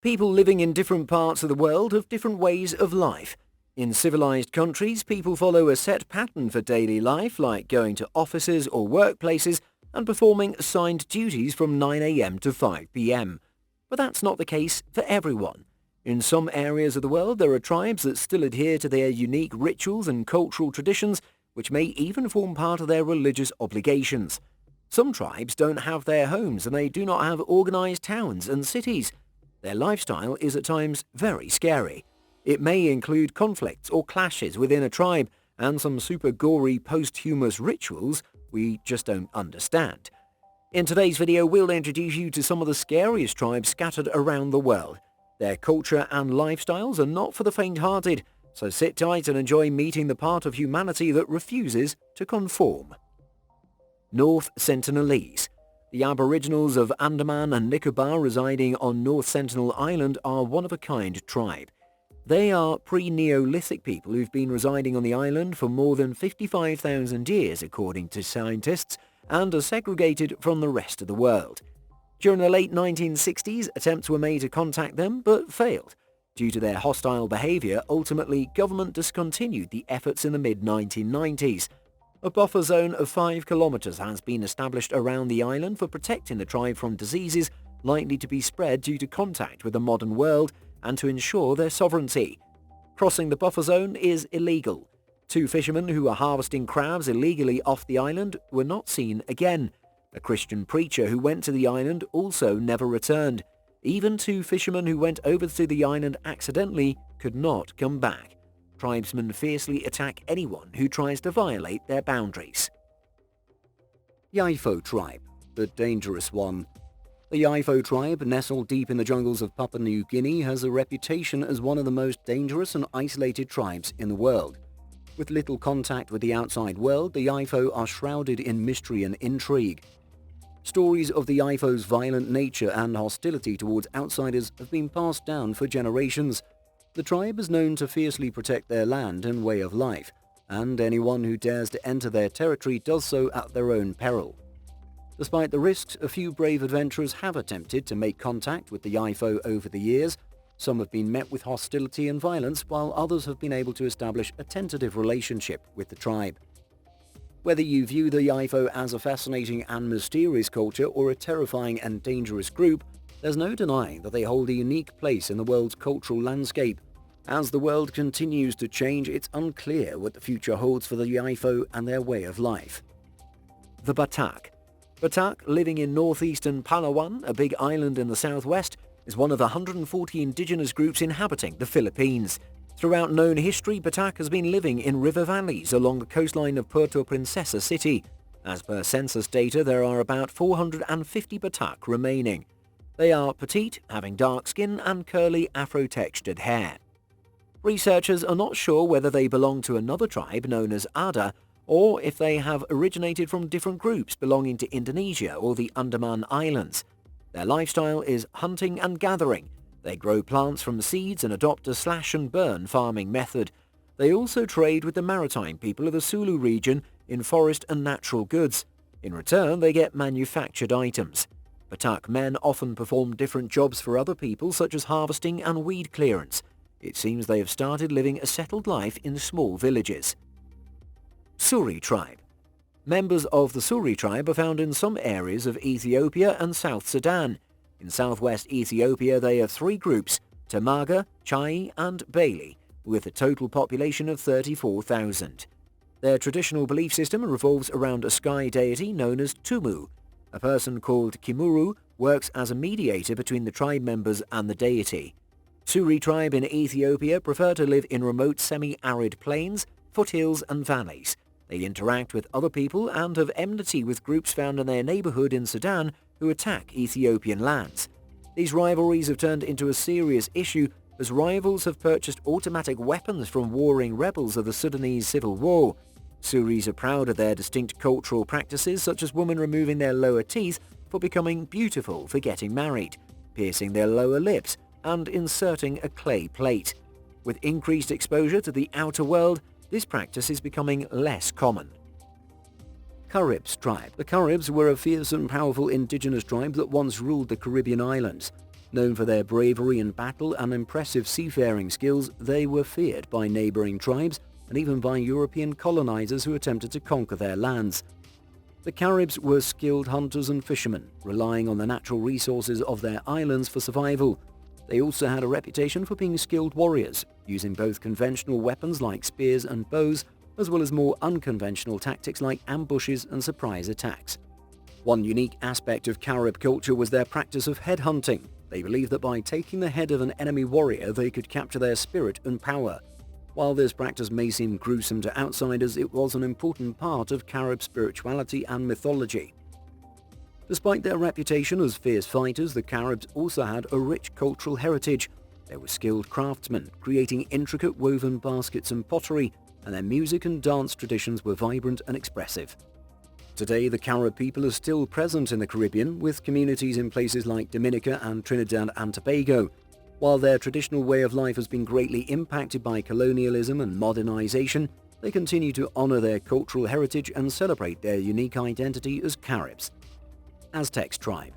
People living in different parts of the world have different ways of life. In civilized countries, people follow a set pattern for daily life, like going to offices or workplaces and performing assigned duties from 9 a.m. to 5 p.m. But that's not the case for everyone. In some areas of the world, there are tribes that still adhere to their unique rituals and cultural traditions, which may even form part of their religious obligations. Some tribes don't have their homes and they do not have organized towns and cities. Their lifestyle is at times very scary. It may include conflicts or clashes within a tribe and some super gory posthumous rituals we just don't understand. In today's video, we'll introduce you to some of the scariest tribes scattered around the world. Their culture and lifestyles are not for the faint-hearted, so sit tight and enjoy meeting the part of humanity that refuses to conform. North Sentinelese. The Aboriginals of Andaman and Nicobar residing on North Sentinel Island are one-of-a-kind tribe. They are pre-Neolithic people who've been residing on the island for more than 55,000 years, according to scientists, and are segregated from the rest of the world. During the late 1960s, attempts were made to contact them, but failed. Due to their hostile behavior, ultimately government discontinued the efforts in the mid-1990s. A buffer zone of 5 kilometers has been established around the island for protecting the tribe from diseases likely to be spread due to contact with the modern world and to ensure their sovereignty. Crossing the buffer zone is illegal. 2 fishermen who were harvesting crabs illegally off the island were not seen again. A Christian preacher who went to the island also never returned. Even 2 fishermen who went over to the island accidentally could not come back. Tribesmen fiercely attack anyone who tries to violate their boundaries. Yaifo tribe, the dangerous one. The Yaifo tribe, nestled deep in the jungles of Papua New Guinea, has a reputation as one of the most dangerous and isolated tribes in the world. With little contact with the outside world, the Yaifo are shrouded in mystery and intrigue. Stories of the Yaifo's violent nature and hostility towards outsiders have been passed down for generations. The tribe is known to fiercely protect their land and way of life, and anyone who dares to enter their territory does so at their own peril. Despite the risks, a few brave adventurers have attempted to make contact with the Yaifo over the years. Some have been met with hostility and violence, while others have been able to establish a tentative relationship with the tribe. Whether you view the Yaifo as a fascinating and mysterious culture or a terrifying and dangerous group, there's no denying that they hold a unique place in the world's cultural landscape. As the world continues to change, it's unclear what the future holds for the Yaifo and their way of life. The Batak. Batak, living in northeastern Palawan, a big island in the southwest, is one of the 140 indigenous groups inhabiting the Philippines. Throughout known history, Batak has been living in river valleys along the coastline of Puerto Princesa City. As per census data, there are about 450 Batak remaining. They are petite, having dark skin and curly afro-textured hair. Researchers are not sure whether they belong to another tribe known as Ada, or if they have originated from different groups belonging to Indonesia or the Andaman Islands. Their lifestyle is hunting and gathering. They grow plants from seeds and adopt a slash-and-burn farming method. They also trade with the maritime people of the Sulu region in forest and natural goods. In return, they get manufactured items. Batak men often perform different jobs for other people, such as harvesting and weed clearance. It seems they have started living a settled life in small villages. Suri tribe. Members of the Suri tribe are found in some areas of Ethiopia and South Sudan. In southwest Ethiopia, they have 3 groups, Tamaga, Chai and Bailey, with a total population of 34,000. Their traditional belief system revolves around a sky deity known as Tumu. A person called Kimuru works as a mediator between the tribe members and the deity. Suri tribe in Ethiopia prefer to live in remote semi-arid plains, foothills and valleys. They interact with other people and have enmity with groups found in their neighborhood in Sudan who attack Ethiopian lands. These rivalries have turned into a serious issue as rivals have purchased automatic weapons from warring rebels of the Sudanese civil war. Suris are proud of their distinct cultural practices, such as women removing their lower teeth for becoming beautiful for getting married, piercing their lower lips, and inserting a clay plate. With increased exposure to the outer world, this practice is becoming less common. Caribs tribe. The Caribs were a fierce and powerful indigenous tribe that once ruled the Caribbean islands. Known for their bravery in battle and impressive seafaring skills, they were feared by neighboring tribes and even by European colonizers who attempted to conquer their lands. The Caribs were skilled hunters and fishermen, relying on the natural resources of their islands for survival. They also had a reputation for being skilled warriors, using both conventional weapons like spears and bows, as well as more unconventional tactics like ambushes and surprise attacks. One unique aspect of Carib culture was their practice of headhunting. They believed that by taking the head of an enemy warrior, they could capture their spirit and power. While this practice may seem gruesome to outsiders, it was an important part of Carib spirituality and mythology. Despite their reputation as fierce fighters, the Caribs also had a rich cultural heritage. They were skilled craftsmen, creating intricate woven baskets and pottery, and their music and dance traditions were vibrant and expressive. Today, the Carib people are still present in the Caribbean, with communities in places like Dominica and Trinidad and Tobago. While their traditional way of life has been greatly impacted by colonialism and modernization, they continue to honor their cultural heritage and celebrate their unique identity as Caribs. Aztecs tribe.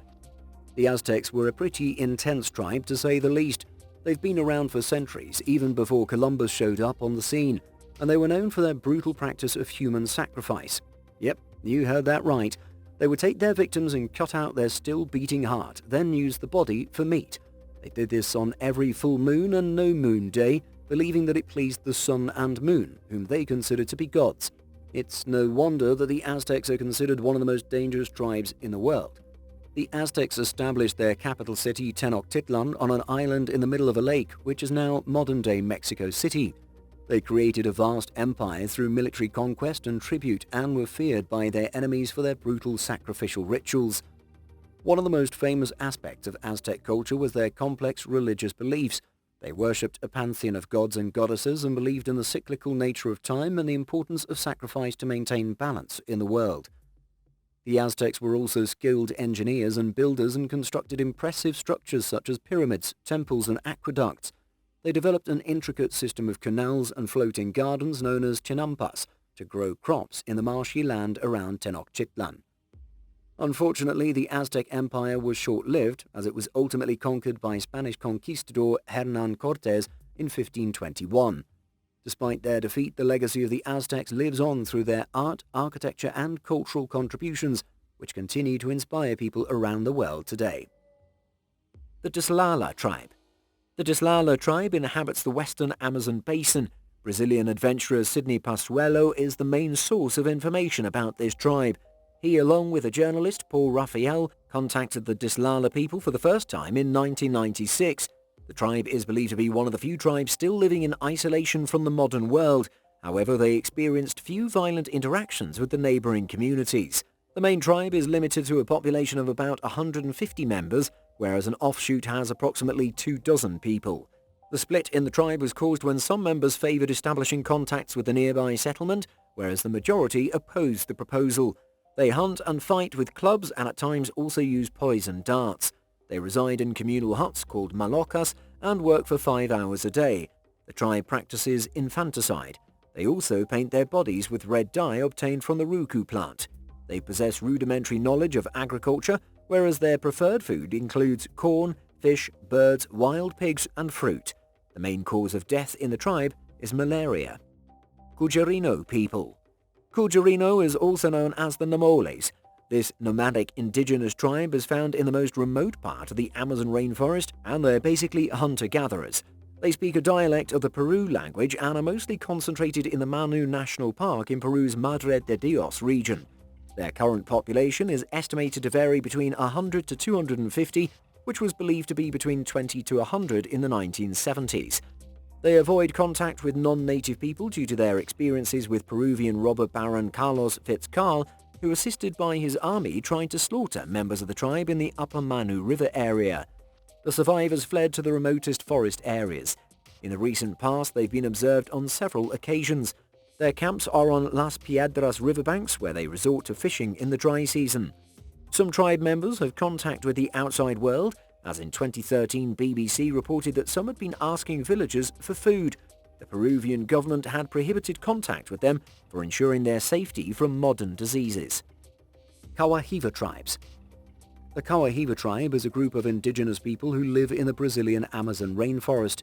The Aztecs were a pretty intense tribe, to say the least. They've been around for centuries, even before Columbus showed up on the scene, and they were known for their brutal practice of human sacrifice. Yep, you heard that right. They would take their victims and cut out their still beating heart, then use the body for meat. They did this on every full moon and no moon day, believing that it pleased the sun and moon, whom they considered to be gods. It's no wonder that the Aztecs are considered one of the most dangerous tribes in the world. The Aztecs established their capital city Tenochtitlan on an island in the middle of a lake, which is now modern-day Mexico City. They created a vast empire through military conquest and tribute and were feared by their enemies for their brutal sacrificial rituals. One of the most famous aspects of Aztec culture was their complex religious beliefs. They worshipped a pantheon of gods and goddesses and believed in the cyclical nature of time and the importance of sacrifice to maintain balance in the world. The Aztecs were also skilled engineers and builders and constructed impressive structures such as pyramids, temples, and aqueducts. They developed an intricate system of canals and floating gardens known as chinampas to grow crops in the marshy land around Tenochtitlan. Unfortunately, the Aztec Empire was short-lived, as it was ultimately conquered by Spanish conquistador Hernán Cortés in 1521. Despite their defeat, the legacy of the Aztecs lives on through their art, architecture, and cultural contributions, which continue to inspire people around the world today. The Dislala tribe. The Dislala tribe inhabits the western Amazon basin. Brazilian adventurer Sidney Pazuello is the main source of information about this tribe. He, along with a journalist, Paul Raphael, contacted the Dislala people for the first time in 1996. The tribe is believed to be one of the few tribes still living in isolation from the modern world. However, they experienced few violent interactions with the neighboring communities. The main tribe is limited to a population of about 150 members, whereas an offshoot has approximately 24 people. The split in the tribe was caused when some members favored establishing contacts with the nearby settlement, whereas the majority opposed the proposal. They hunt and fight with clubs and at times also use poison darts. They reside in communal huts called malocas and work for 5 hours a day. The tribe practices infanticide. They also paint their bodies with red dye obtained from the ruku plant. They possess rudimentary knowledge of agriculture, whereas their preferred food includes corn, fish, birds, wild pigs, and fruit. The main cause of death in the tribe is malaria. Gujarino people. Gujarino is also known as the Namoles. This nomadic indigenous tribe is found in the most remote part of the Amazon rainforest, and they're basically hunter-gatherers. They speak a dialect of the Peru language and are mostly concentrated in the Manu National Park in Peru's Madre de Dios region. Their current population is estimated to vary between 100 to 250, which was believed to be between 20 to 100 in the 1970s. They avoid contact with non-native people due to their experiences with Peruvian robber baron Carlos Fitzcarrald, who assisted by his army trying to slaughter members of the tribe in the upper Manu River area. The survivors fled to the remotest forest areas. In the recent past, they've been observed on several occasions. Their camps are on Las Piedras riverbanks, where they resort to fishing in the dry season. Some tribe members have contact with the outside world, as in 2013 BBC reported that some had been asking villagers for food. The Peruvian government had prohibited contact with them for ensuring their safety from modern diseases. Kawahiva tribes. The Kawahiva tribe is a group of indigenous people who live in the Brazilian Amazon rainforest.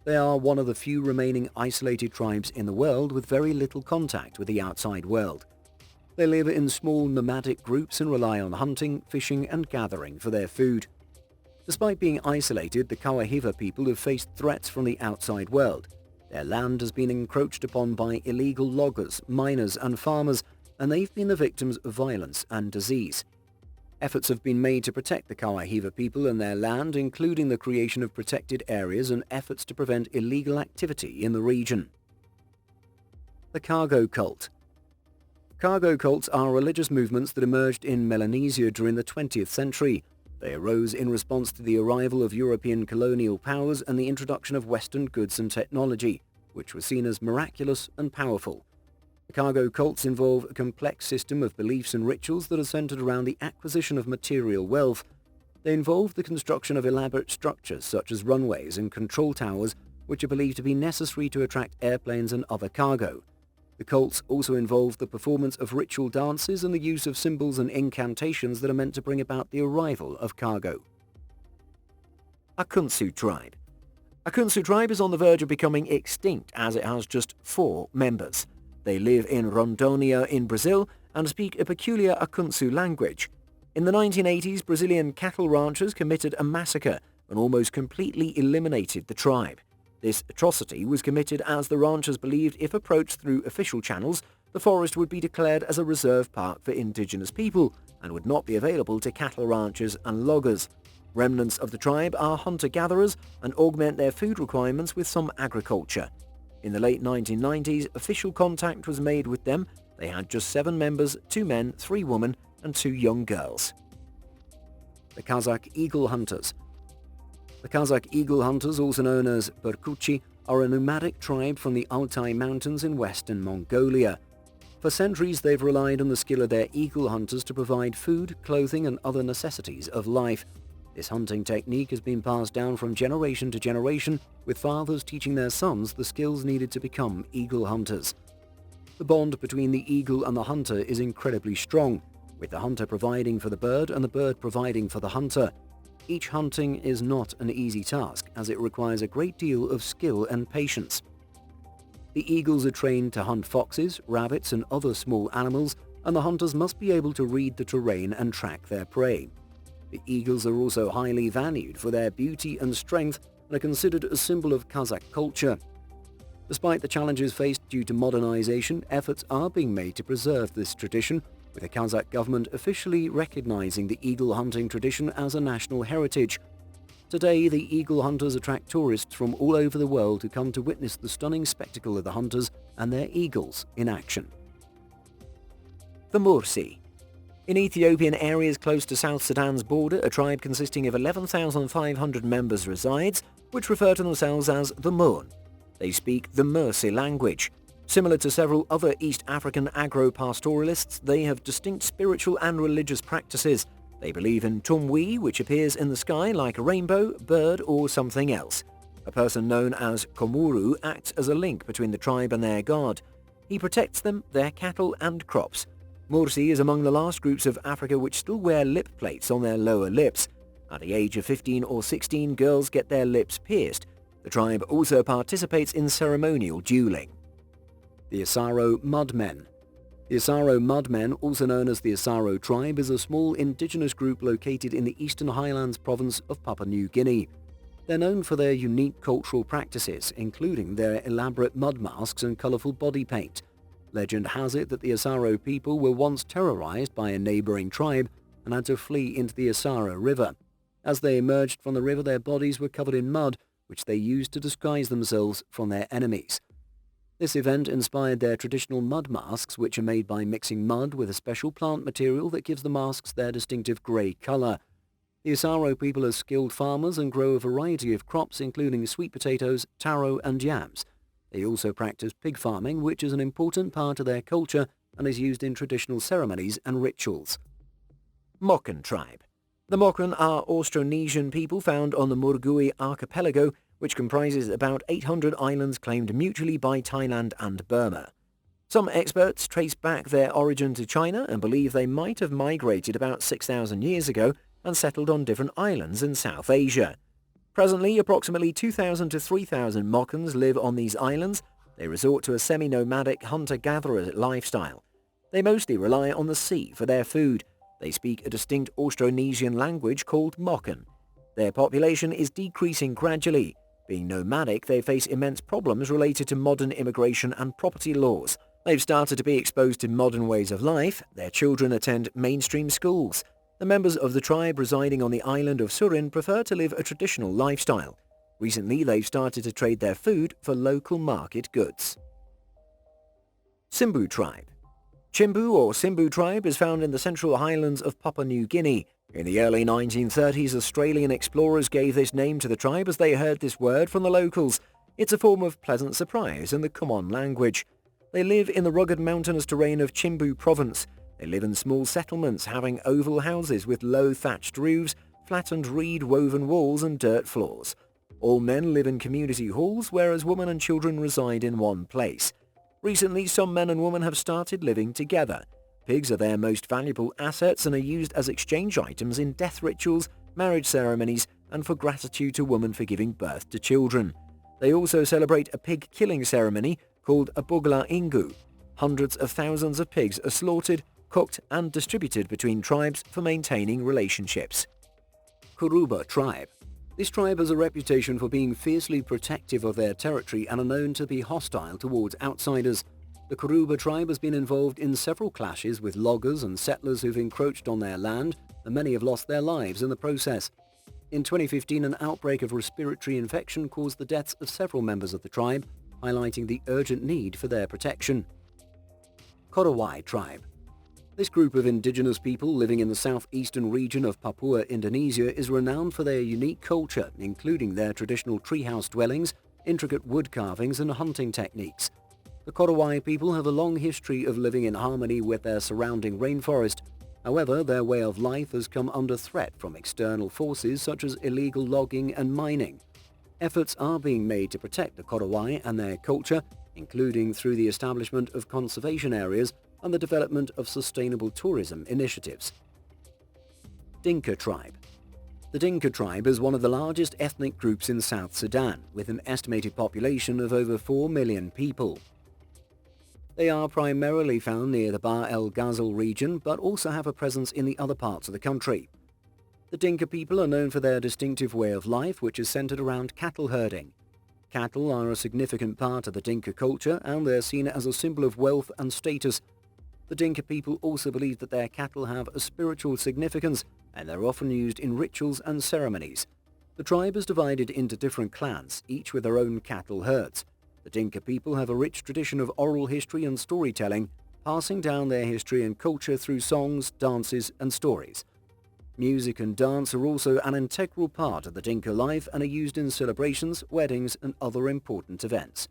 They are one of the few remaining isolated tribes in the world with very little contact with the outside world. They live in small nomadic groups and rely on hunting, fishing and gathering for their food. Despite being isolated, the Kawahiva people have faced threats from the outside world. Their land has been encroached upon by illegal loggers, miners and farmers, and they've been the victims of violence and disease. Efforts have been made to protect the Kawahiva people and their land, including the creation of protected areas and efforts to prevent illegal activity in the region. The Cargo Cult. Cargo cults are religious movements that emerged in Melanesia during the 20th century. They arose in response to the arrival of European colonial powers and the introduction of Western goods and technology, which were seen as miraculous and powerful. The cargo cults involve a complex system of beliefs and rituals that are centered around the acquisition of material wealth. They involve the construction of elaborate structures such as runways and control towers, which are believed to be necessary to attract airplanes and other cargo. The cults also involve the performance of ritual dances and the use of symbols and incantations that are meant to bring about the arrival of cargo. Akuntsu tribe. Akuntsu tribe is on the verge of becoming extinct as it has just 4 members. They live in Rondônia in Brazil and speak a peculiar Akuntsu language. In the 1980s, Brazilian cattle ranchers committed a massacre and almost completely eliminated the tribe. This atrocity was committed as the ranchers believed if approached through official channels, the forest would be declared as a reserve park for indigenous people and would not be available to cattle ranchers and loggers. Remnants of the tribe are hunter-gatherers and augment their food requirements with some agriculture. In the late 1990s, official contact was made with them. They had just 7 members, 2 men, 3 women, and 2 young girls. The Kazakh Eagle Hunters. The Kazakh eagle hunters, also known as Burkuchi, are a nomadic tribe from the Altai Mountains in western Mongolia. For centuries, they've relied on the skill of their eagle hunters to provide food, clothing, and other necessities of life. This hunting technique has been passed down from generation to generation, with fathers teaching their sons the skills needed to become eagle hunters. The bond between the eagle and the hunter is incredibly strong, with the hunter providing for the bird and the bird providing for the hunter. Each hunting is not an easy task, as it requires a great deal of skill and patience. The eagles are trained to hunt foxes, rabbits, and other small animals, and the hunters must be able to read the terrain and track their prey. The eagles are also highly valued for their beauty and strength and are considered a symbol of Kazakh culture. Despite the challenges faced due to modernization, efforts are being made to preserve this tradition, with the Kazakh government officially recognizing the eagle hunting tradition as a national heritage. Today, the eagle hunters attract tourists from all over the world who come to witness the stunning spectacle of the hunters and their eagles in action. The Mursi. In Ethiopian areas close to South Sudan's border, a tribe consisting of 11,500 members resides, which refer to themselves as the Mun. They speak the Mursi language. Similar to several other East African agro-pastoralists, they have distinct spiritual and religious practices. They believe in Tumwi, which appears in the sky like a rainbow, bird, or something else. A person known as Komuru acts as a link between the tribe and their god. He protects them, their cattle, and crops. Mursi is among the last groups of Africa which still wear lip plates on their lower lips. At the age of 15 or 16, girls get their lips pierced. The tribe also participates in ceremonial dueling. The Asaro Mudmen. The Asaro Mudmen, also known as the Asaro tribe, is a small indigenous group located in the Eastern Highlands province of Papua New Guinea. They're known for their unique cultural practices, including their elaborate mud masks and colorful body paint. Legend has it that the Asaro people were once terrorized by a neighboring tribe and had to flee into the Asaro River. As they emerged from the river, their bodies were covered in mud, which they used to disguise themselves from their enemies. This event inspired their traditional mud masks, which are made by mixing mud with a special plant material that gives the masks their distinctive grey color. The Asaro people are skilled farmers and grow a variety of crops, including sweet potatoes, taro, and yams. They also practice pig farming, which is an important part of their culture and is used in traditional ceremonies and rituals. Moken tribe. The Moken are Austronesian people found on the Murugui archipelago, which comprises about 800 islands claimed mutually by Thailand and Burma. Some experts trace back their origin to China and believe they might have migrated about 6,000 years ago and settled on different islands in South Asia. Presently, approximately 2,000 to 3,000 Moccans live on these islands. They resort to a semi-nomadic hunter-gatherer lifestyle. They mostly rely on the sea for their food. They speak a distinct Austronesian language called Moccan. Their population is decreasing gradually. Being nomadic, they face immense problems related to modern immigration and property laws. They've started to be exposed to modern ways of life. Their children attend mainstream schools. The members of the tribe residing on the island of Surin prefer to live a traditional lifestyle. Recently, they've started to trade their food for local market goods. Simbu tribe. Chimbu or Simbu tribe is found in the central highlands of Papua New Guinea. In the early 1930s, Australian explorers gave this name to the tribe as they heard this word from the locals. It's a form of pleasant surprise in the Kumon language. They live in the rugged mountainous terrain of Chimbu province. They live in small settlements having oval houses with low thatched roofs, flattened reed-woven walls and dirt floors. All men live in community halls, whereas women and children reside in one place. Recently, some men and women have started living together. Pigs are their most valuable assets and are used as exchange items in death rituals, marriage ceremonies, and for gratitude to women for giving birth to children. They also celebrate a pig killing ceremony called a Boggler Ingu. Hundreds of thousands of pigs are slaughtered, cooked, and distributed between tribes for maintaining relationships. Kuruba tribe. This tribe has a reputation for being fiercely protective of their territory and are known to be hostile towards outsiders. The Kuruba tribe has been involved in several clashes with loggers and settlers who've encroached on their land, and many have lost their lives in the process. In 2015, an outbreak of respiratory infection caused the deaths of several members of the tribe, highlighting the urgent need for their protection. Korowai tribe. This group of indigenous people living in the southeastern region of Papua, Indonesia is renowned for their unique culture, including their traditional treehouse dwellings, intricate wood carvings, and hunting techniques. The Korowai people have a long history of living in harmony with their surrounding rainforest. However, their way of life has come under threat from external forces such as illegal logging and mining. Efforts are being made to protect the Korowai and their culture, including through the establishment of conservation areas and the development of sustainable tourism initiatives. Dinka tribe. The Dinka tribe is one of the largest ethnic groups in South Sudan, with an estimated population of over 4 million people. They are primarily found near the Bahr el Ghazal region, but also have a presence in the other parts of the country. The Dinka people are known for their distinctive way of life, which is centered around cattle herding. Cattle are a significant part of the Dinka culture, and they're seen as a symbol of wealth and status. The Dinka people also believe that their cattle have a spiritual significance, and they're often used in rituals and ceremonies. The tribe is divided into different clans, each with their own cattle herds. The Dinka people have a rich tradition of oral history and storytelling, passing down their history and culture through songs, dances, and stories. Music and dance are also an integral part of the Dinka life and are used in celebrations, weddings, and other important events.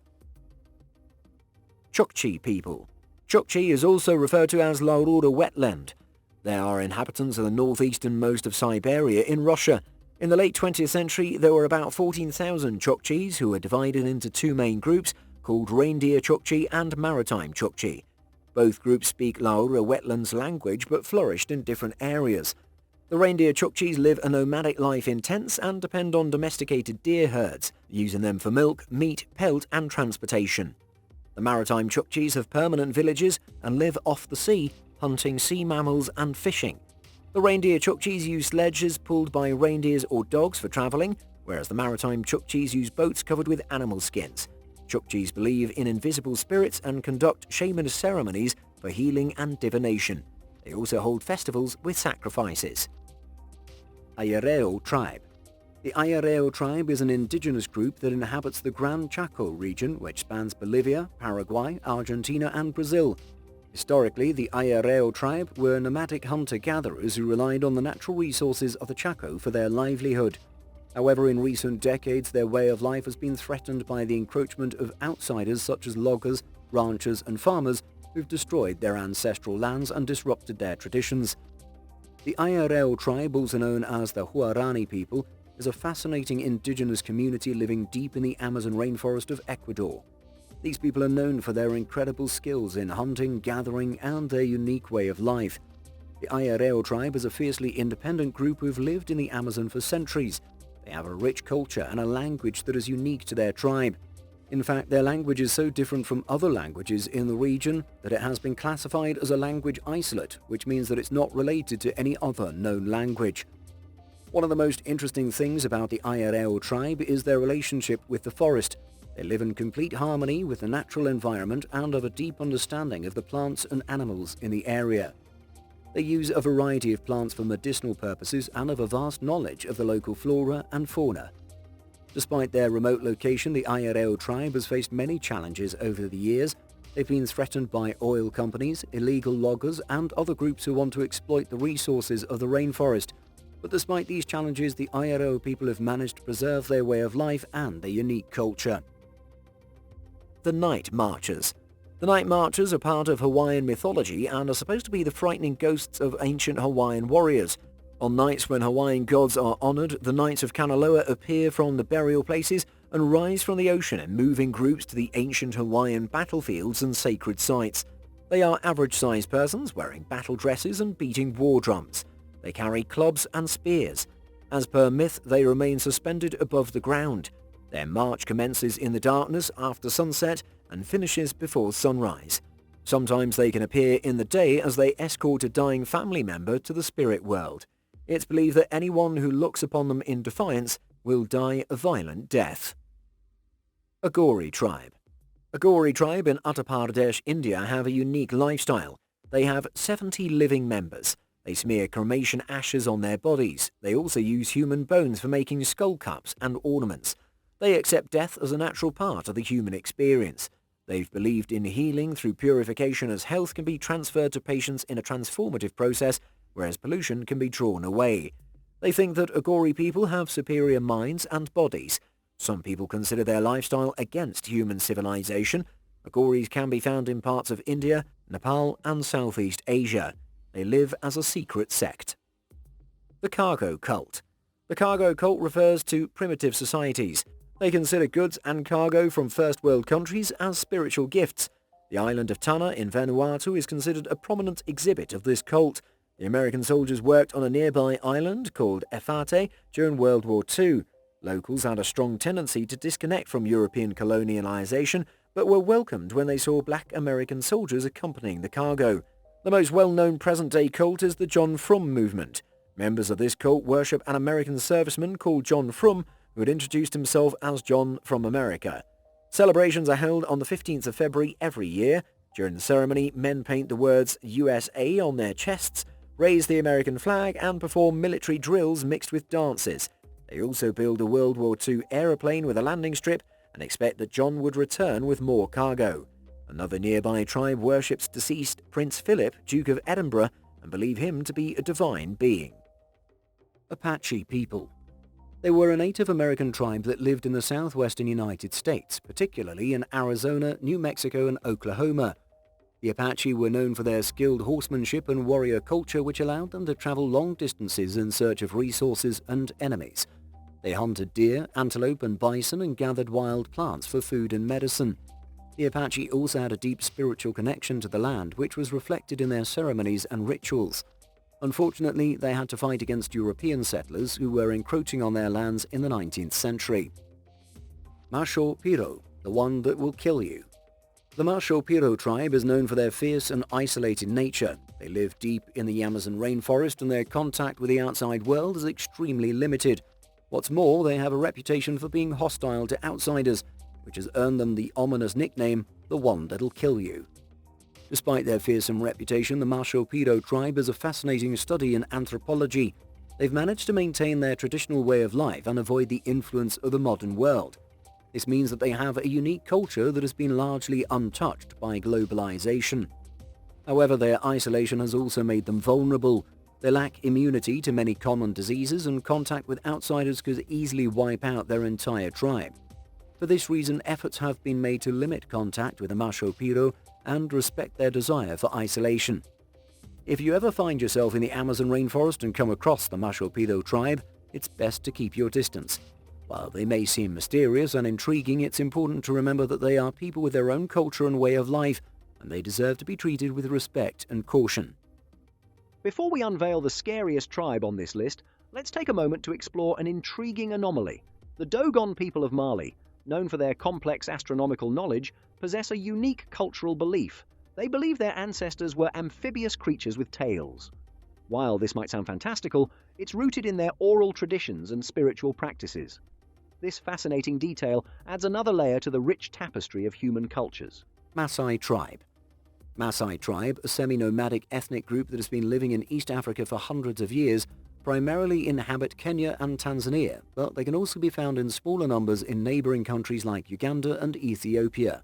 Chukchi people. Chukchi is also referred to as Laurura wetland. They are inhabitants of the northeasternmost of Siberia in Russia. In the late 20th century, there were about 14,000 Chukchis who were divided into two main groups called Reindeer Chukchi and Maritime Chukchi. Both groups speak Laurura wetlands language but flourished in different areas. The Reindeer Chukchis live a nomadic life in tents and depend on domesticated deer herds, using them for milk, meat, pelt and transportation. The Maritime Chukchis have permanent villages and live off the sea, hunting sea mammals and fishing. The Reindeer Chukchis use sledges pulled by reindeers or dogs for travelling, whereas the Maritime Chukchis use boats covered with animal skins. Chukchis believe in invisible spirits and conduct shaman ceremonies for healing and divination. They also hold festivals with sacrifices. Ayareo tribe. The Ayareo tribe is an indigenous group that inhabits the Gran Chaco region, which spans Bolivia, Paraguay, Argentina, and Brazil. Historically, the Ayareo tribe were nomadic hunter-gatherers who relied on the natural resources of the Chaco for their livelihood. However, in recent decades, their way of life has been threatened by the encroachment of outsiders such as loggers, ranchers, and farmers who've destroyed their ancestral lands and disrupted their traditions. The Ayareo tribe, also known as the Huarani people, is a fascinating indigenous community living deep in the Amazon rainforest of Ecuador. These people are known for their incredible skills in hunting, gathering, and their unique way of life. The Ayareo tribe is a fiercely independent group who've lived in the Amazon for centuries. They have a rich culture and a language that is unique to their tribe. In fact, their language is so different from other languages in the region that it has been classified as a language isolate, which means that it's not related to any other known language. One of the most interesting things about the Ayareo tribe is their relationship with the forest. They live in complete harmony with the natural environment and have a deep understanding of the plants and animals in the area. They use a variety of plants for medicinal purposes and have a vast knowledge of the local flora and fauna. Despite their remote location, the Ayareo tribe has faced many challenges over the years. They've been threatened by oil companies, illegal loggers, and other groups who want to exploit the resources of the rainforest. But despite these challenges, the Ayareo people have managed to preserve their way of life and their unique culture. The Night Marchers. The Night Marchers are part of Hawaiian mythology and are supposed to be the frightening ghosts of ancient Hawaiian warriors. On nights when Hawaiian gods are honored, the Knights of Kanaloa appear from the burial places and rise from the ocean and move in groups to the ancient Hawaiian battlefields and sacred sites. They are average-sized persons wearing battle dresses and beating war drums. They carry clubs and spears. As per myth, they remain suspended above the ground. Their march commences in the darkness after sunset and finishes before sunrise. Sometimes they can appear in the day as they escort a dying family member to the spirit world. It's believed that anyone who looks upon them in defiance will die a violent death. Agori tribe. Agori tribe in Uttar Pradesh, India have a unique lifestyle. They have 70 living members. They smear cremation ashes on their bodies. They also use human bones for making skull cups and ornaments. They accept death as a natural part of the human experience. They've believed in healing through purification as health can be transferred to patients in a transformative process, whereas pollution can be drawn away. They think that Agori people have superior minds and bodies. Some people consider their lifestyle against human civilization. Agoris can be found in parts of India, Nepal, and Southeast Asia. They live as a secret sect. The Cargo Cult. The Cargo Cult refers to primitive societies. They consider goods and cargo from first world countries as spiritual gifts. The island of Tanna in Vanuatu is considered a prominent exhibit of this cult. The American soldiers worked on a nearby island called Efate during World War II. Locals had a strong tendency to disconnect from European colonialization, but were welcomed when they saw black American soldiers accompanying the cargo. The most well-known present-day cult is the John Frum movement. Members of this cult worship an American serviceman called John Frum, who had introduced himself as John from America. Celebrations are held on the 15th of February every year. During the ceremony, men paint the words USA on their chests, raise the American flag, and perform military drills mixed with dances. They also build a World War II aeroplane with a landing strip and expect that John would return with more cargo. Another nearby tribe worships deceased Prince Philip, Duke of Edinburgh, and believe him to be a divine being. Apache people. They were a Native American tribe that lived in the southwestern United States, particularly in Arizona, New Mexico, and Oklahoma. The Apache were known for their skilled horsemanship and warrior culture, which allowed them to travel long distances in search of resources and enemies. They hunted deer, antelope, and bison and gathered wild plants for food and medicine. The Apache also had a deep spiritual connection to the land, which was reflected in their ceremonies and rituals. Unfortunately, they had to fight against European settlers who were encroaching on their lands in the 19th century. Masho Piro, the one that will kill you. The Masho Piro tribe is known for their fierce and isolated nature. They live deep in the Amazon rainforest and their contact with the outside world is extremely limited. What's more, they have a reputation for being hostile to outsiders, which has earned them the ominous nickname, the one that'll kill you. Despite their fearsome reputation, the Masho Piro tribe is a fascinating study in anthropology. They've managed to maintain their traditional way of life and avoid the influence of the modern world. This means that they have a unique culture that has been largely untouched by globalization. However, their isolation has also made them vulnerable. They lack immunity to many common diseases, and contact with outsiders could easily wipe out their entire tribe. For this reason, efforts have been made to limit contact with the Masho Piro and respect their desire for isolation. If you ever find yourself in the Amazon rainforest and come across the Masho Piro tribe, it's best to keep your distance. While they may seem mysterious and intriguing, it's important to remember that they are people with their own culture and way of life, and they deserve to be treated with respect and caution. Before we unveil the scariest tribe on this list, let's take a moment to explore an intriguing anomaly. The Dogon people of Mali, known for their complex astronomical knowledge, possess a unique cultural belief. They believe their ancestors were amphibious creatures with tails. While this might sound fantastical, it's rooted in their oral traditions and spiritual practices. This fascinating detail adds another layer to the rich tapestry of human cultures. Maasai tribe. Maasai tribe, a semi-nomadic ethnic group that has been living in East Africa for hundreds of years, primarily inhabit Kenya and Tanzania, but they can also be found in smaller numbers in neighboring countries like Uganda and Ethiopia.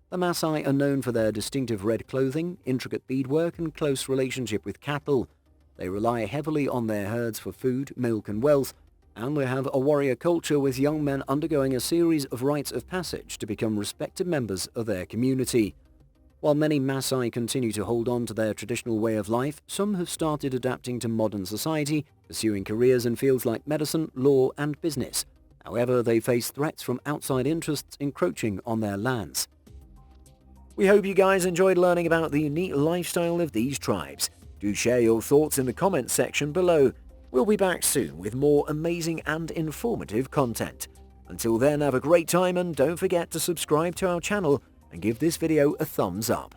The Maasai are known for their distinctive red clothing, intricate beadwork, and close relationship with cattle. They rely heavily on their herds for food, milk, and wealth, and they have a warrior culture with young men undergoing a series of rites of passage to become respected members of their community. While many Maasai continue to hold on to their traditional way of life, some have started adapting to modern society, pursuing careers in fields like medicine, law, and business. However, they face threats from outside interests encroaching on their lands. We hope you guys enjoyed learning about the unique lifestyle of these tribes. Do share your thoughts in the comments section below. We'll be back soon with more amazing and informative content. Until then, have a great time and don't forget to subscribe to our channel and give this video a thumbs up.